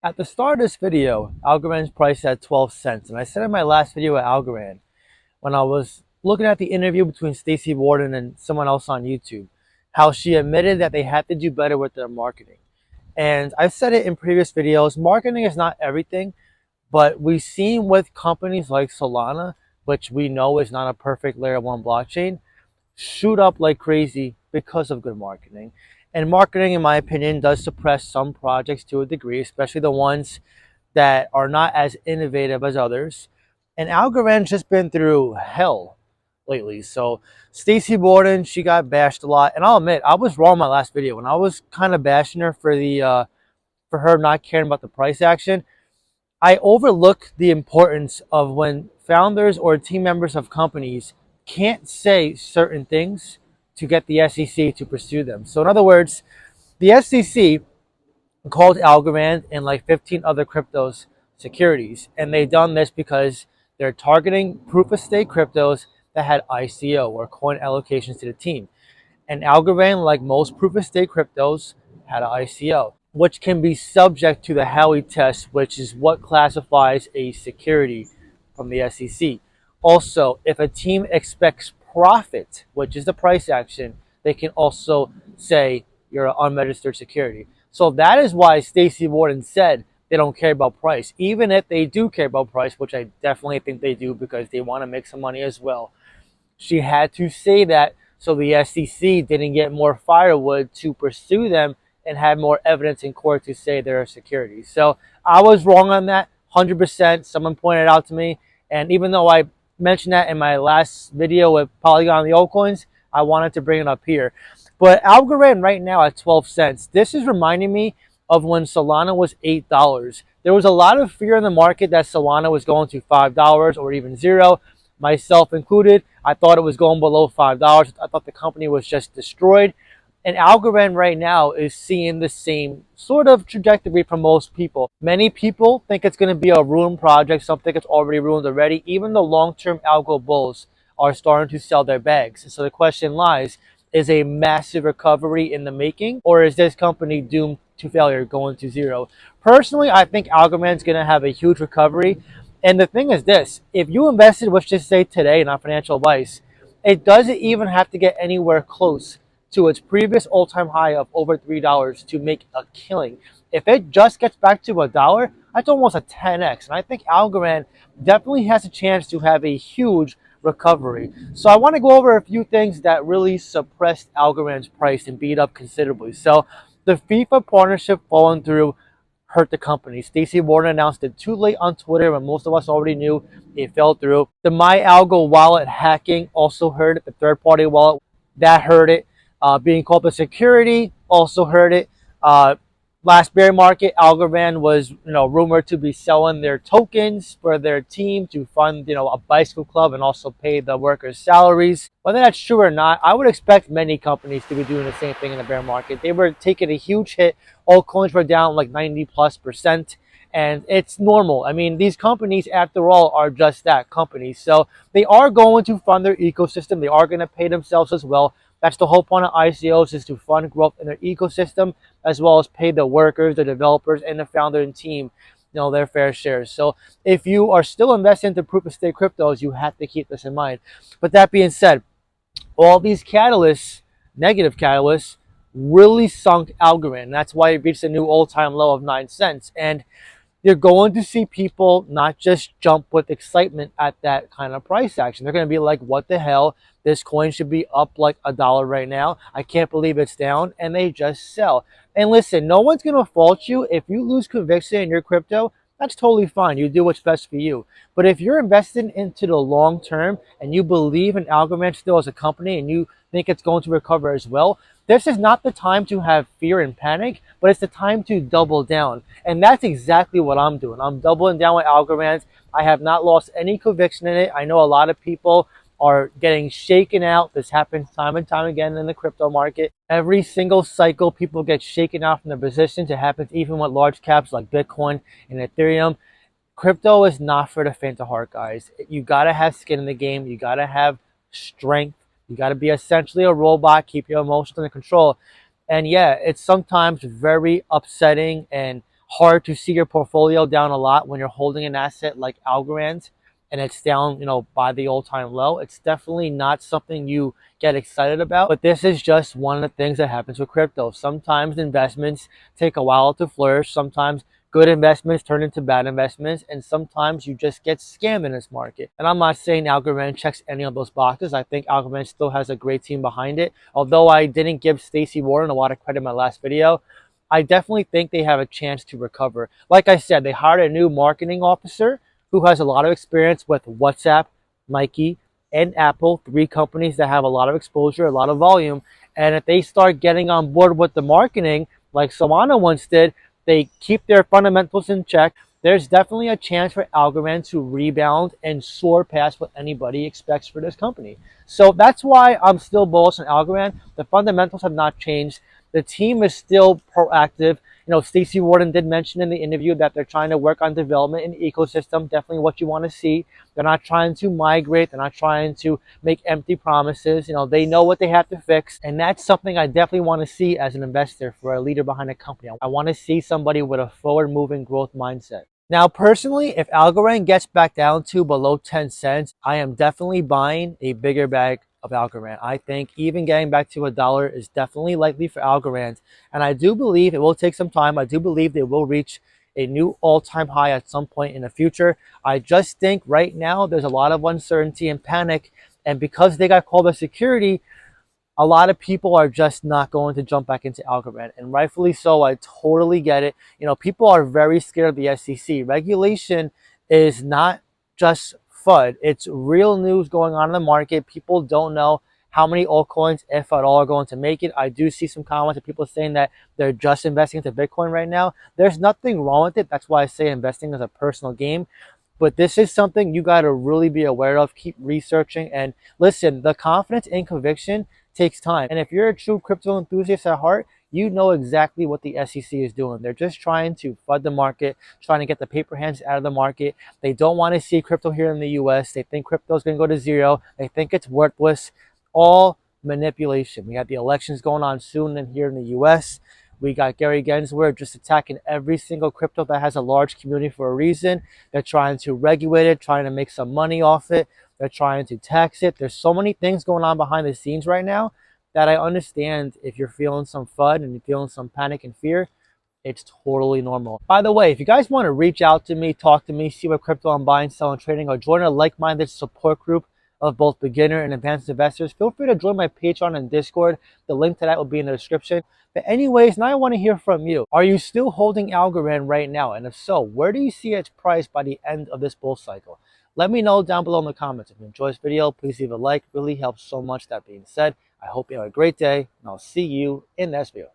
At the start of this video, Algorand's priced at 12 cents. And I said in my last video at Algorand, when I was looking at the interview between Stacey Warden and someone else on YouTube, how she admitted that they had to do better with their marketing. And I've said it in previous videos, marketing is not everything, but we've seen with companies like Solana, which we know is not a perfect layer 1 blockchain, shoot up like crazy because of good marketing. And marketing, in my opinion, does suppress some projects to a degree, especially the ones that are not as innovative as others. And Algorand's just been through hell lately. So Stacey Borden, she got bashed a lot. And I'll admit, I was wrong in my last video. When I was kind of bashing her for her not caring about the price action, I overlook the importance of when founders or team members of companies can't say certain things to get the SEC to pursue them. So in other words, the SEC called Algorand and like 15 other cryptos securities. And they done this because they're targeting proof of stake cryptos that had ICO or coin allocations to the team. And Algorand, like most proof of stake cryptos, had an ICO, which can be subject to the Howey test, which is what classifies a security from the SEC. Also, if a team expects profit, which is the price action, they can also say you're an unregistered security. So that is why Stacey Warden said they don't care about price. Even if they do care about price, which I definitely think they do because they want to make some money as well, she had to say that so the SEC didn't get more firewood to pursue them and have more evidence in court to say they're securities. So I was wrong on that 100%. Someone pointed out to me. And even though I mentioned that in my last video with Polygon and the altcoins, I wanted to bring it up here. But Algorand right now at 12 cents. This is reminding me of when Solana was $8. There was a lot of fear in the market that Solana was going to $5 or even zero, myself included. I thought it was going below $5. I thought the company was just destroyed. And Algorand right now is seeing the same sort of trajectory for most people. Many people think it's going to be a ruined project. Some think it's already ruined already. Even the long-term algo bulls are starting to sell their bags. So the question lies, is a massive recovery in the making, or is this company doomed to failure, going to zero? Personally, I think Algorand's going to have a huge recovery. And the thing is this, if you invested, let's just say today, not financial advice, it doesn't even have to get anywhere close to its previous all-time high of over $3 to make a killing. If it just gets back to $1, that's almost a 10x. And I think Algorand definitely has a chance to have a huge recovery. So I want to go over a few things that really suppressed Algorand's price and beat up considerably. So the FIFA partnership falling through hurt the company. Stacey Warden announced it too late on Twitter when most of us already knew it fell through. The MyAlgo wallet hacking also hurt it. The third-party wallet, that hurt it. Being called a security also hurt it. Last bear market, Algorand was rumored to be selling their tokens for their team to fund a bicycle club and also pay the workers' salaries. Whether that's true or not, I would expect many companies to be doing the same thing in the bear market. They were taking a huge hit. All coins were down like 90+%. And it's normal. I mean, these companies, after all, are just that, companies. So they are going to fund their ecosystem. They are going to pay themselves as well. That's the whole point of ICOs, is to fund growth in their ecosystem, as well as pay the workers, the developers, and the founder and team their fair shares. So if you are still investing into proof of stake cryptos, you have to keep this in mind. But that being said, all these catalysts, negative catalysts, really sunk Algorand. That's why it reached a new all-time low of 9 cents. And you're going to see people not just jump with excitement at that kind of price action. They're going to be like, what the hell? This coin should be up like $1 right now. I can't believe it's down. And they just sell. And listen, no one's going to fault you. If you lose conviction in your crypto, that's totally fine. You do what's best for you. But if you're investing into the long term and you believe in Algorand still as a company and you think it's going to recover as well, this is not the time to have fear and panic, but it's the time to double down. And that's exactly what I'm doing. I'm doubling down with Algorand. I have not lost any conviction in it. I know a lot of people are getting shaken out. This happens time and time again in the crypto market. Every single cycle, people get shaken out from their positions. It happens even with large caps like Bitcoin and Ethereum. Crypto is not for the faint of heart, guys. You got to have skin in the game. You got to have strength. You got to be essentially a robot, keep your emotions under control. And yeah, it's sometimes very upsetting and hard to see your portfolio down a lot when you're holding an asset like Algorand and it's down, by the all-time low. It's definitely not something you get excited about, but this is just one of the things that happens with crypto. Sometimes investments take a while to flourish. Sometimes good investments turn into bad investments, and sometimes you just get scammed in this market. And I'm not saying Algorand checks any of those boxes. I think Algorand still has a great team behind it. Although I didn't give Stacey Warren a lot of credit in my last video, I definitely think they have a chance to recover. Like I said, they hired a new marketing officer who has a lot of experience with WhatsApp, Nike, and Apple, three companies that have a lot of exposure, a lot of volume. And if they start getting on board with the marketing, like Solana once did, they keep their fundamentals in check, there's definitely a chance for Algorand to rebound and soar past what anybody expects for this company. So that's why I'm still bullish on Algorand. The fundamentals have not changed. The team is still proactive. Stacey Warden did mention in the interview that they're trying to work on development in the ecosystem. Definitely what you want to see. They're not trying to migrate. They're not trying to make empty promises. They know what they have to fix. And that's something I definitely want to see as an investor for a leader behind a company. I want to see somebody with a forward-moving growth mindset. Now, personally, if Algorand gets back down to below 10 cents, I am definitely buying a bigger bag of Algorand. I think even getting back to $1 is definitely likely for Algorand. And I do believe it will take some time. I do believe they will reach a new all-time high at some point in the future. I just think right now there's a lot of uncertainty and panic. And because they got called a security, a lot of people are just not going to jump back into Algorand, and rightfully so. I totally get it. People are very scared of the SEC. Regulation is not just FUD. It's real news going on in the market. People don't know how many altcoins, if at all, are going to make it. I do see some comments of people saying that they're just investing into Bitcoin right now. There's nothing wrong with it. That's why I say investing is a personal game. But this is something you got to really be aware of. Keep researching. And listen, the confidence and conviction takes time. And if you're a true crypto enthusiast at heart, you know exactly what the SEC is doing. They're just trying to flood the market, trying to get the paper hands out of the market. They don't want to see crypto here in the US. They think crypto is going to go to zero. They think it's worthless. All manipulation. We have the elections going on soon and here in the US. We got Gary Gensler just attacking every single crypto that has a large community for a reason. They're trying to regulate it, trying to make some money off it. They're trying to tax it. There's so many things going on behind the scenes right now that I understand if you're feeling some FUD and you're feeling some panic and fear. It's totally normal. By the way, if you guys want to reach out to me, talk to me, see what crypto I'm buying, selling, trading, or join a like-minded support group of both beginner and advanced investors, feel free to join my Patreon and Discord. The link to that will be in the description. But anyways, now I want to hear from you. Are you still holding Algorand right now? And if so, where do you see its price by the end of this bull cycle? Let me know down below in the comments. If you enjoyed this video, please leave a like. It really helps so much. That being said, I hope you have a great day, and I'll see you in the next video.